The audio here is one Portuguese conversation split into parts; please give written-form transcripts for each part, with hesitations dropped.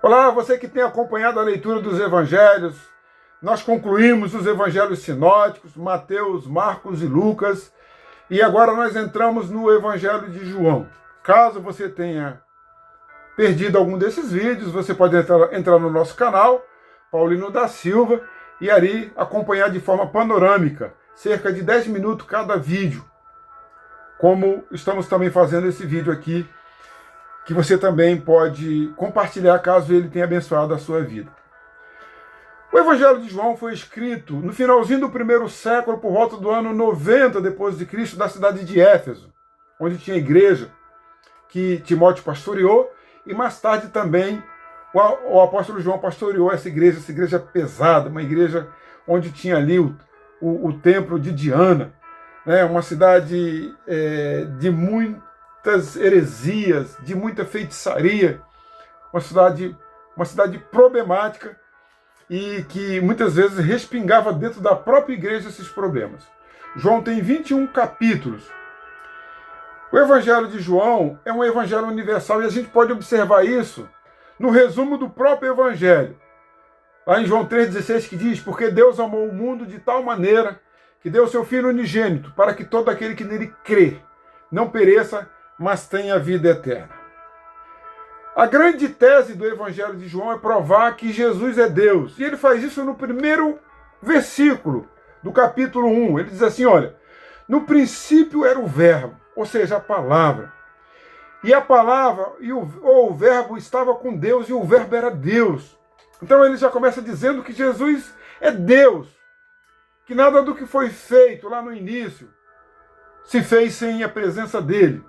Olá, você que tem acompanhado a leitura dos evangelhos. Nós concluímos os evangelhos sinóticos, Mateus, Marcos e Lucas, e agora nós entramos no evangelho de João. Caso você tenha perdido algum desses vídeos, você pode entrar no nosso canal, Paulino da Silva, e ali acompanhar de forma panorâmica, cerca de 10 minutos cada vídeo, como estamos também fazendo esse vídeo aqui, que você também pode compartilhar caso ele tenha abençoado a sua vida. O Evangelho de João foi escrito no finalzinho do primeiro século, por volta do ano 90 depois de Cristo, da cidade de Éfeso, onde tinha igreja que Timóteo pastoreou, e mais tarde também o apóstolo João pastoreou essa igreja pesada, uma igreja onde tinha ali o templo de Diana, né, uma cidade de muitas heresias, de muita feitiçaria, uma cidade problemática e que muitas vezes respingava dentro da própria igreja esses problemas. João tem 21 capítulos. O Evangelho de João é um evangelho universal e a gente pode observar isso no resumo do próprio Evangelho. Lá em João 3,16 que diz: porque Deus amou o mundo de tal maneira que deu o seu Filho unigênito, para que todo aquele que nele crê não pereça, mas tenha vida eterna. A grande tese do Evangelho de João é provar que Jesus é Deus. E ele faz isso no primeiro versículo do capítulo 1. Ele diz assim, olha, no princípio era o verbo, ou seja, a palavra. E a palavra, o verbo estava com Deus e o verbo era Deus. Então ele já começa dizendo que Jesus é Deus. Que nada do que foi feito lá no início se fez sem a presença dele.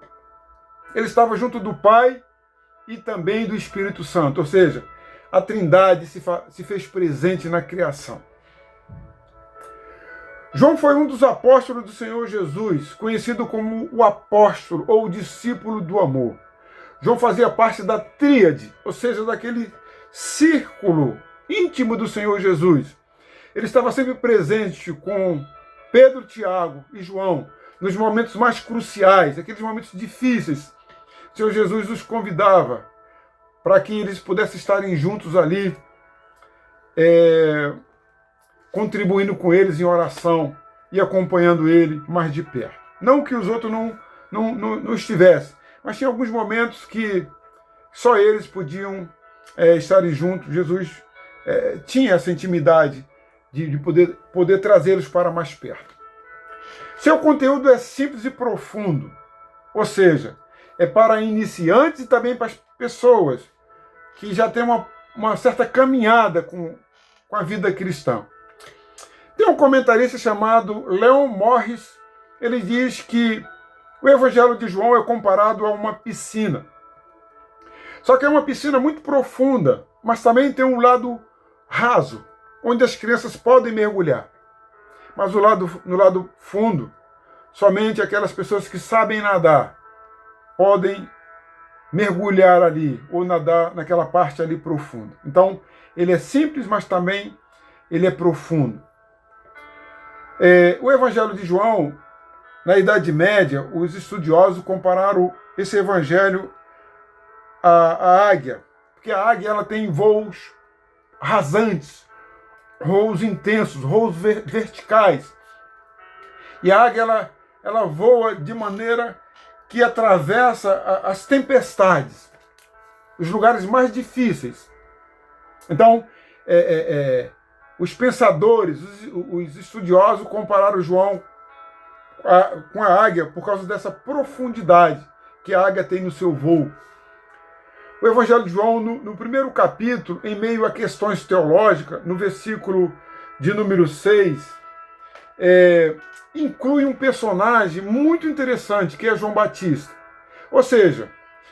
Ele estava junto do Pai e também do Espírito Santo, ou seja, a Trindade se fez presente na criação. João foi um dos apóstolos do Senhor Jesus, conhecido como o apóstolo ou o discípulo do amor. João fazia parte da tríade, ou seja, daquele círculo íntimo do Senhor Jesus. Ele estava sempre presente com Pedro, Tiago e João nos momentos mais cruciais, aqueles momentos difíceis. O Senhor Jesus os convidava para que eles pudessem estarem juntos ali, contribuindo com eles em oração e acompanhando ele mais de perto. Não que os outros não estivessem, mas tinha alguns momentos que só eles podiam estarem juntos. Jesus tinha essa intimidade de poder trazê-los para mais perto. Seu conteúdo é simples e profundo, ou seja, é para iniciantes e também para as pessoas que já têm uma certa caminhada com a vida cristã. Tem um comentarista chamado Leon Morris, ele diz que o Evangelho de João é comparado a uma piscina. Só que é uma piscina muito profunda, mas também tem um lado raso, onde as crianças podem mergulhar. Mas no lado fundo, somente aquelas pessoas que sabem nadar podem mergulhar ali, ou nadar naquela parte ali profunda. Então, ele é simples, mas também ele é profundo. O Evangelho de João, na Idade Média, os estudiosos compararam esse Evangelho à águia, porque a águia ela tem voos rasantes, voos intensos, voos verticais. E a águia ela voa de maneira que atravessa as tempestades, os lugares mais difíceis. Então, os pensadores, os estudiosos compararam João com a águia por causa dessa profundidade que a águia tem no seu voo. O Evangelho de João, no primeiro capítulo, em meio a questões teológicas, no versículo de número 6, inclui um personagem muito interessante, que é João Batista. Ou seja,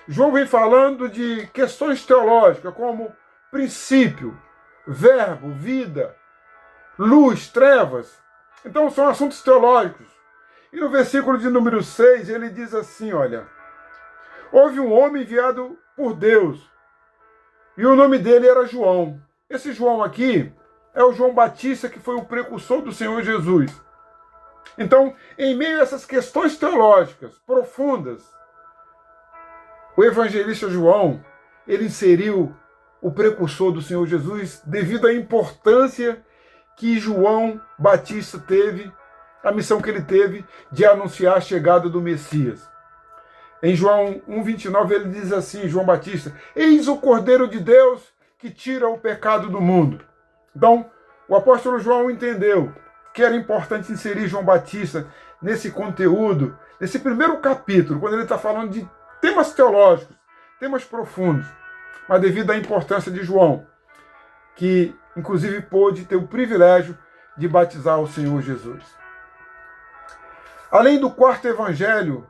João vem falando de questões teológicas, como princípio, verbo, vida, luz, trevas. Então são assuntos teológicos. E no versículo de número 6, ele diz assim, olha, houve um homem enviado por Deus, e o nome dele era João. Esse João aqui é o João Batista, que foi o precursor do Senhor Jesus. Então, em meio a essas questões teológicas profundas, o evangelista João, ele inseriu o precursor do Senhor Jesus, devido à importância que João Batista teve, a missão que ele teve de anunciar a chegada do Messias. Em João 1,29 ele diz assim, João Batista: eis o Cordeiro de Deus que tira o pecado do mundo. Então, o apóstolo João entendeu que era importante inserir João Batista nesse conteúdo, nesse primeiro capítulo, quando ele está falando de temas teológicos, temas profundos, mas devido à importância de João, que inclusive pôde ter o privilégio de batizar o Senhor Jesus. Além do quarto evangelho,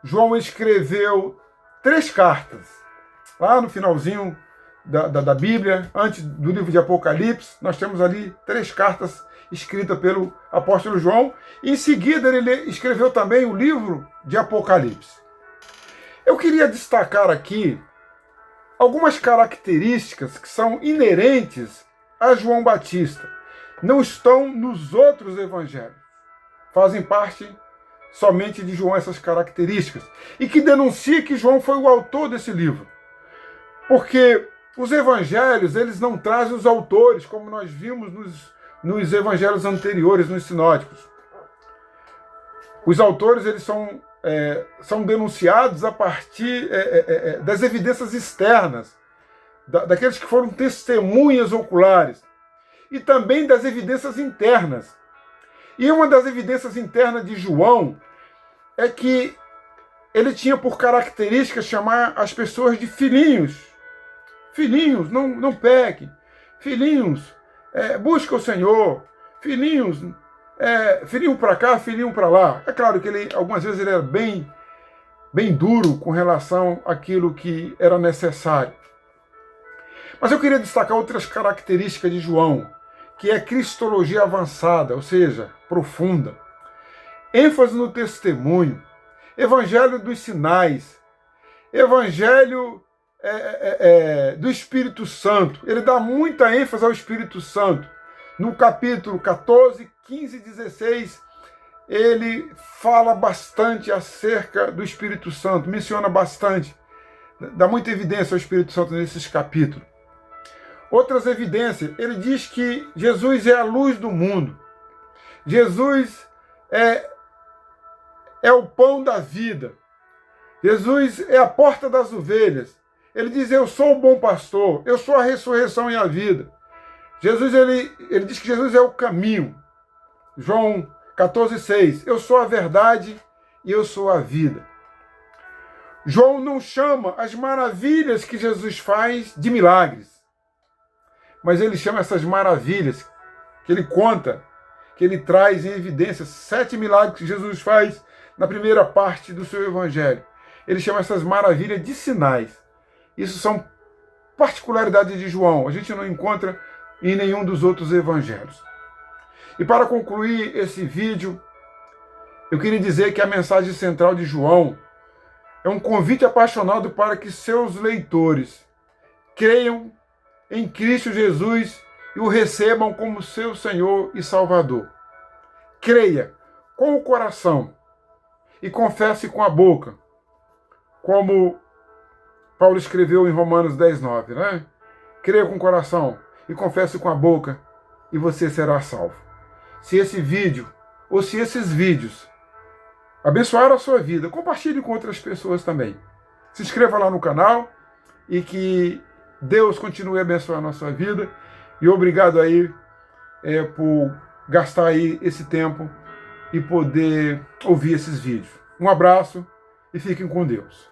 João escreveu 3 cartas. Lá no finalzinho da Bíblia, antes do livro de Apocalipse, nós temos ali 3 cartas escritas pelo apóstolo João. E em seguida ele escreveu também o livro de Apocalipse. Eu queria destacar aqui algumas características que são inerentes a João Batista. Não estão nos outros evangelhos. Fazem parte somente de João essas características. E que denuncia que João foi o autor desse livro. Porque os evangelhos, eles não trazem os autores, como nós vimos nos evangelhos anteriores, nos sinóticos. Os autores, eles são denunciados a partir das evidências externas, daqueles que foram testemunhas oculares, e também das evidências internas. E uma das evidências internas de João é que ele tinha por característica chamar as pessoas de filhinhos. Filhinhos, não pequem. Filhinhos, busca o Senhor. Filhinhos, filhinho para cá, filhinho para lá. É claro que algumas vezes ele era bem duro com relação àquilo que era necessário. Mas eu queria destacar outras características de João, que é cristologia avançada, ou seja, profunda. ênfase no testemunho, evangelho dos sinais, evangelho do Espírito Santo. Ele dá muita ênfase ao Espírito Santo. No capítulo 14, 15 e 16, ele fala bastante acerca do Espírito Santo, menciona bastante, dá muita evidência ao Espírito Santo nesses capítulos. Outras evidências, ele diz que Jesus é a luz do mundo. Jesus é o pão da vida. Jesus é a porta das ovelhas. Ele diz: eu sou o bom pastor, eu sou a ressurreição e a vida. Jesus, ele diz que Jesus é o caminho. João 14,6, eu sou a verdade e eu sou a vida. João não chama as maravilhas que Jesus faz de milagres, mas ele chama essas maravilhas que ele conta, que ele traz em evidência, 7 milagres que Jesus faz na primeira parte do seu evangelho. Ele chama essas maravilhas de sinais. Isso são particularidades de João, a gente não encontra em nenhum dos outros evangelhos. E para concluir esse vídeo, eu queria dizer que a mensagem central de João é um convite apaixonado para que seus leitores creiam em Cristo Jesus e o recebam como seu Senhor e Salvador. Creia com o coração e confesse com a boca, como Paulo escreveu em Romanos 10:9, né? Creia com o coração e confesse com a boca e você será salvo. Se esse vídeo, ou se esses vídeos abençoaram a sua vida, compartilhe com outras pessoas também. Se inscreva lá no canal e que Deus continue abençoando a sua vida. E obrigado aí por gastar aí esse tempo e poder ouvir esses vídeos. Um abraço e fiquem com Deus.